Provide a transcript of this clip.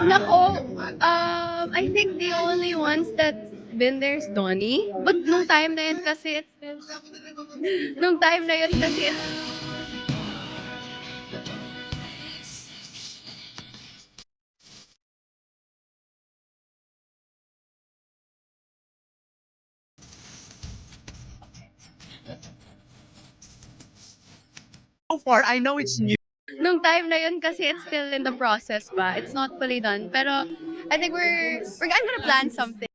Nako, I think the only ones that been there is Donnie. But nung time na yun kasi, nung time na yun kasi, So far, I know it's new. nung time na yun kasi it's still in the process pa. It's not fully done. Pero I think I'm gonna plan something.